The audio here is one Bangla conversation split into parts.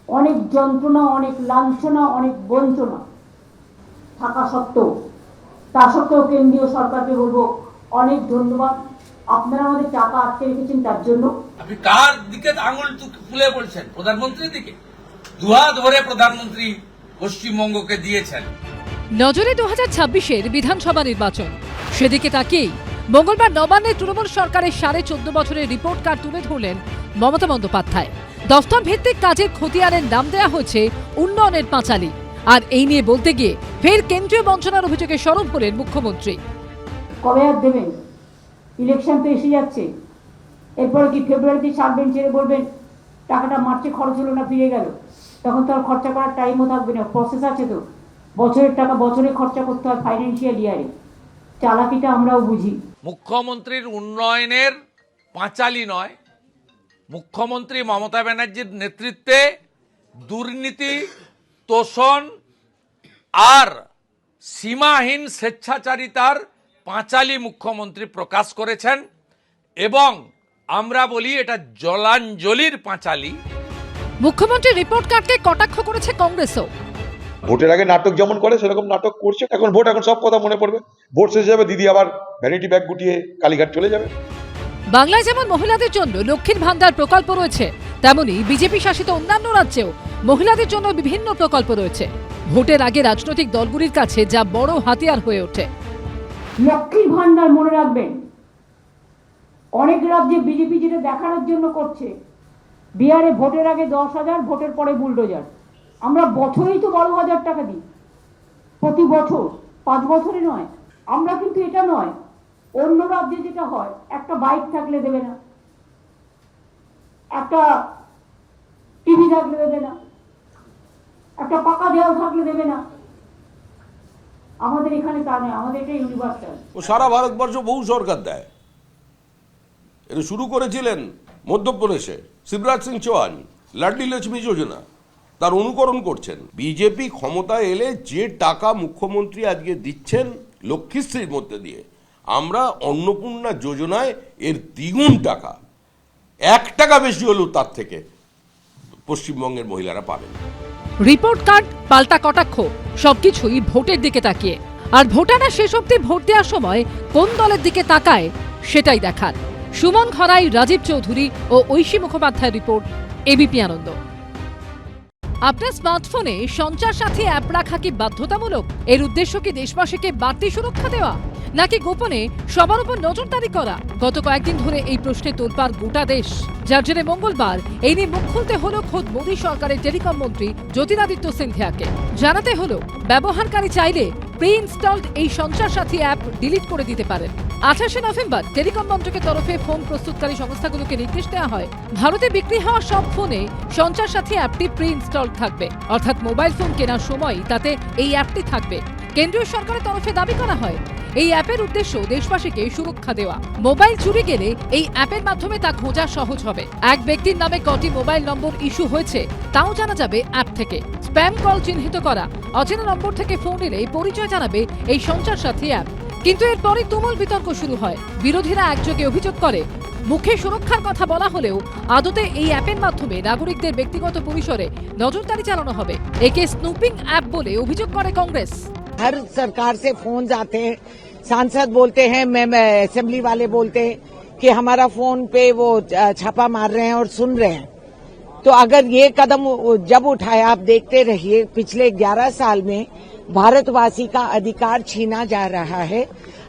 অনেক যন্ত্রণা, অনেক লাঞ্ছনা, অনেক বঞ্চনা থাকা সত্ত্বেও, তা সত্ত্বেও কেন্দ্রীয় সরকারকে বলবো অনেক ধন্যবাদ। আপনারা আমাদের টাকা আটকে রেখেছেন তার জন্য। আপনি কার দিকে আঙুল তুলে বলছেন? প্রধানমন্ত্রীর দিকে। দুহাত ভরে প্রধানমন্ত্রী পশ্চিমবঙ্গকে দিয়েছেন। নজরে 2026-এর বিধানসভা নির্বাচন, সেদিকে তাকিয়েই মঙ্গলবার নবান্নে তৃণমূল সরকারের 14.5 বছরের রিপোর্ট কার্ড তুলে ধরলেন মমতা বন্দ্যোপাধ্যায়। দফতর ভিত্তিক কাজের খতিয়ানের নাম দেওয়া হয়েছে উন্নয়নের পাঁচালী। আর এই নিয়ে বলতে গিয়ে ফের কেন্দ্রীয় বঞ্চনার অভিযোগে সরব হলেন মুখ্যমন্ত্রী। কবে আর দেবেন? ইলেকশন তো এসে যাচ্ছে, এরপরে কি ফেব্রুয়ারিতে ছাড়বেন, ছেড়ে বলবেন টাকাটা মার্চে খরচ হলো না, ফিরে গেল? তখন তো আর খরচা করার টাইমও থাকবে না। প্রসেস আছে তো, বছরের টাকা বছরে খরচা করতে হয় ফাইন্যান্সিয়াল ইয়ারে। চালাকিটা আমরাও বুঝি। মুখ্যমন্ত্রীর উন্নয়নের পাঁচালী নয়, মুখ্যমন্ত্রী মমতা ব্যানার্জির নেতৃত্বে দুর্নীতি, তোষণ আর সীমাহীন স্বেচ্ছাচারিতার পাঁচালী মুখ্যমন্ত্রী প্রকাশ করেছেন। এবং আমরা বলি এটা জলাঞ্জলির পাঁচালী। মুখ্যমন্ত্রীর রিপোর্ট কার্ডকে কটাক্ষ করেছে কংগ্রেসও। ভোটের আগে নাটক যেমন করে সেরকম নাটক করছে। এখন ভোট, এখন সব কথা মনে পড়বে। ভোট শেষ যাবে, দিদি আবার ভ্যানিটি ব্যাগ গুটিয়ে কালীঘাট চলে যাবে। বাংলায় যেমন মহিলাদের জন্য লক্ষ্মীর ভান্ডার প্রকল্প রয়েছে, তেমনি বিজেপি শাসিত অন্যান্য রাজ্যেও মহিলাদের জন্য বিভিন্ন প্রকল্প রয়েছে। ভোটের আগে রাজনৈতিক দলগুলির কাছে যা বড় হাতিয়ার হয়ে ওঠে। লক্ষ্মীর ভান্ডার মনে রাখবেন, অনেক রাজ্যে বিজেপি যেটা দেখানোর জন্য করছে, বিহারে ভোটের আগে 10,000, ভোটের পরে বুলডোজার। আমরা বছরেই তো 12,000 টাকা দিই, প্রতি বছর, 5 বছরে নয়। আমরা কিন্তু এটা নয়, অন্য রাজ্যে যেটা হয়, একটা বাইক থাকলে দেবে না, একটা টিভি থাকলে দেবে না, একটা পাকা দেওয়াল থাকলে দেবে না। আমাদের এখানে তা নয়, আমাদের এটা ইউনিভার্সাল। ও সারা ভারতবর্ষ বহু সরকার দেয়। এটা শুরু করেছিলেন মধ্যপ্রদেশে শিবরাজ সিং চৌহান, লাডলি লক্ষ্মী যোজনা, তার অনুকরণ করছেন। বিজেপি ক্ষমতায় এলে যে টাকা মুখ্যমন্ত্রী আজকে দিচ্ছেন লক্ষ্মীশ্রীর মধ্যে দিয়ে, আমরা অন্নপূর্ণা যোজনায় এর দ্বিগুণ টাকা, 1 টাকা বেশি হলেও তার থেকে পশ্চিমবঙ্গের মহিলারা পাবেন। রিপোর্ট কার্ড, পাল্টা কটাক্ষ, সবকিছুই ভোটের দিকে তাকিয়ে। আর ভোটাররা শেষ অবধি ভোট দেওয়ার সময় কোন দলের দিকে তাকায় সেটাই দেখার। সুমন খরাই, রাজীব চৌধুরী ও ঐশী মুখোপাধ্যায়ের রিপোর্ট, এবিপি আনন্দ। আপনার স্মার্টফোনে সঞ্চার সাথী অ্যাপ রাখা কি বাধ্যতামূলক? এর উদ্দেশ্য কি দেশবাসীকে বাড়তি সুরক্ষা দেওয়া, নাকি গোপনে সবার উপর নজরদারি করা? গত কয়েকদিন ধরে এই প্রশ্নে তোলপাড় গোটা দেশ, যার জেরে মঙ্গলবার এই নিয়ে মুখ খুলতে হলো খোদ মোদী সরকারের টেলিকম মন্ত্রী জ্যোতিরাদিত্য সিন্ধিয়াকে। জানাতে হলো ব্যবহারকারী চাইলে প্রি ইনস্টলড এই সঞ্চার সাথী অ্যাপ ডিলিট করে দিতে পারেন। 28শে নভেম্বর টেলিকম মন্ত্রকের তরফে ফোন প্রস্তুতকারী সংস্থাগুলোকে নির্দেশ দেওয়া হয়, ভারতে বিক্রি হওয়া সব ফোনে সঞ্চার সাথী অ্যাপটি প্রি ইনস্টলড থাকবে, অর্থাৎ মোবাইল ফোন কেনার সময় তাতে এই অ্যাপটি থাকবে। কেন্দ্রীয় সরকারের তরফে দাবি করা হয়, এই অ্যাপের উদ্দেশ্য দেশবাসীকে সুরক্ষা দেওয়া। মোবাইল চুরি গেলে এই অ্যাপের মাধ্যমে তা খোঁজা সহজ হবে। এক ব্যক্তির নামে কটি মোবাইল নম্বর ইস্যু হয়েছে তাও জানা যাবে অ্যাপ থেকে। স্প্যাম কল চিহ্নিত করা, অচেনা নম্বর থেকে ফোন এলে পরিচয় জানাবে এই সঞ্চার সাথী অ্যাপ। কিন্তু এরপরে তুমুল বিতর্ক শুরু হয়। বিরোধীরা একযোগে অভিযোগ করে, মুখে সুরক্ষার কথা বলা হলেও আদতে এই অ্যাপের মাধ্যমে নাগরিকদের ব্যক্তিগত পরিসরে নজরদারি চালানো হবে। একে স্নুপিং অ্যাপ বলে অভিযোগ করে কংগ্রেস। हर सरकार से फोन आते हैं, सांसद बोलते हैं, असेंबली वाले बोलते हैं कि हमारा फोन पे वो छापा मार रहे हैं और सुन रहे हैं। तो अगर ये कदम जब उठाया, आप देखते रहिए, पिछले 11 साल में भारतवासी का अधिकार छीना जा रहा है।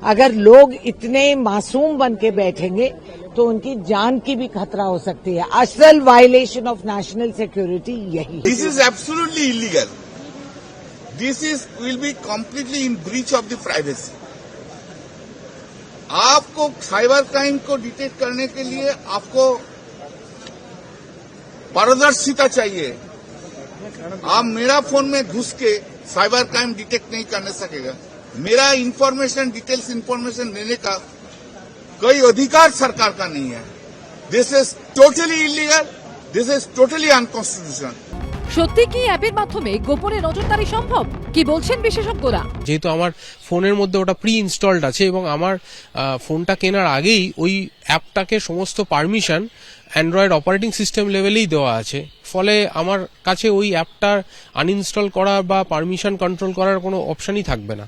अगर लोग इतने मासूम बन के बैठेंगे तो उनकी जान की भी खतरा हो सकती है। असल वायलेशन ऑफ नेशनल सिक्योरिटी यही है। This is absolutely illegal. This will be completely in breach of the privacy. आपको साइबर क्राइम को डिटेक्ट करने के लिए आपको पारदर्शिता चाहिए। आप मेरा फोन में घुस के साइबर क्राइम डिटेक्ट नहीं करने सकेगा। मेरा डिटेल्स इंफॉर्मेशन लेने का कोई अधिकार सरकार का नहीं है। This is totally illegal, this is totally unconstitutional. সত্যি কি অ্যাপের মাধ্যমে গোপনে নজরদারি সম্ভব? কি বলছেন বিশেষজ্ঞরা? যেহেতু আমার ফোনের মধ্যে ওটা প্রি ইনস্টলড আছে এবং আমার ফোনটা কেনার আগেই ওই অ্যাপটাকে সমস্ত পারমিশন অ্যান্ড্রয়েড অপারেটিং সিস্টেম লেভেলেই দেওয়া আছে, ফলে আমার কাছে ওই অ্যাপটার আনইনস্টল করা বা পারমিশন কন্ট্রোল করার কোনো অপশনই থাকবে না।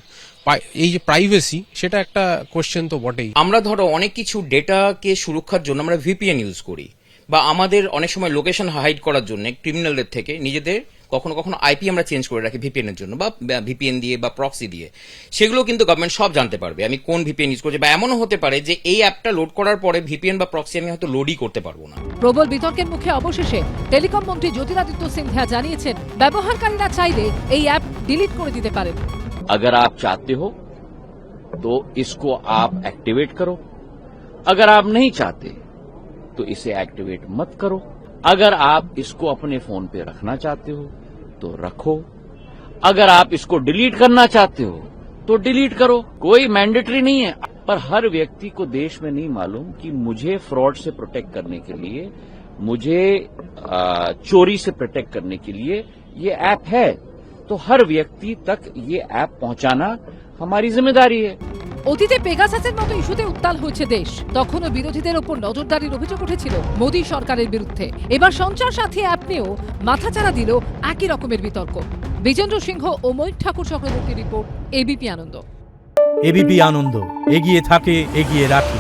এই যে প্রাইভেসি, সেটা একটা কোশ্চেন তো বটেই। আমরা ধরো অনেক কিছু ডেটাকে সুরক্ষার জন্য আমরা ভিপিএন ইউজ করি, বা আমাদের অনেক সময় লোকেশন হাইড করার জন্য ক্রিমিনালদের থেকে নিজেদের কখনো কখনো আইপি আমরা চেঞ্জ করে রাখি ভিপিএন এর জন্য, বা ভিপিএন দিয়ে বা প্রক্সি দিয়ে। সেগুলো কিন্তু গভর্নমেন্ট সব জানতে পারবে আমি কোন ভিপিএন ইউজ করছি, বা এমনও হতে পারে যে এই অ্যাপটা লোড করার পরে ভিপিএন বা প্রক্সি আমি হয়তো লোডই করতে পারবো না। প্রবল বিতর্কের মুখে অবশেষে টেলিকম মন্ত্রী জ্যোতিরাদিত্য সিন্ধিয়া জানিয়েছেন, ব্যবহারকারীরা চাইলে এই অ্যাপ ডিলিট করে দিতে পারেন। अगर आप चाहते हो तो इसको आप एक्टिवेट करो, अगर आप नहीं चाहते तो इसे एक्टिवेट मत करो। अगर आप इसको अपने फोन पे रखना चाहते हो तो रखो, अगर आप इसको डिलीट करना चाहते हो तो डिलीट करो, कोई मैंडेटरी नहीं है। पर हर व्यक्ति को देश में नहीं मालूम कि मुझे फ्रॉड से प्रोटेक्ट करने के लिए, मुझे चोरी से प्रोटेक्ट करने के लिए ये ऐप है, तो हर व्यक्ति तक ये ऐप पहुंचाना हमारी जिम्मेदारी है। অতীতে পেগাসাসের মতো ইস্যুতে উত্তাল হয়েছে দেশ, তখনও বিরোধীদের ওপর নজরদারির অভিযোগ উঠেছিল মোদী সরকারের বিরুদ্ধে। এবার সঞ্চার সাথী অ্যাপ নিয়েও মাথাচাড়া দিল একই রকমের বিতর্ক। বিজেন্দ্র সিংহ ও মৈক ঠাকুর চক্রবর্তী রিপোর্ট, এবিপি আনন্দ। এবিপি আনন্দ, এগিয়ে থাকে, এগিয়ে রাখে।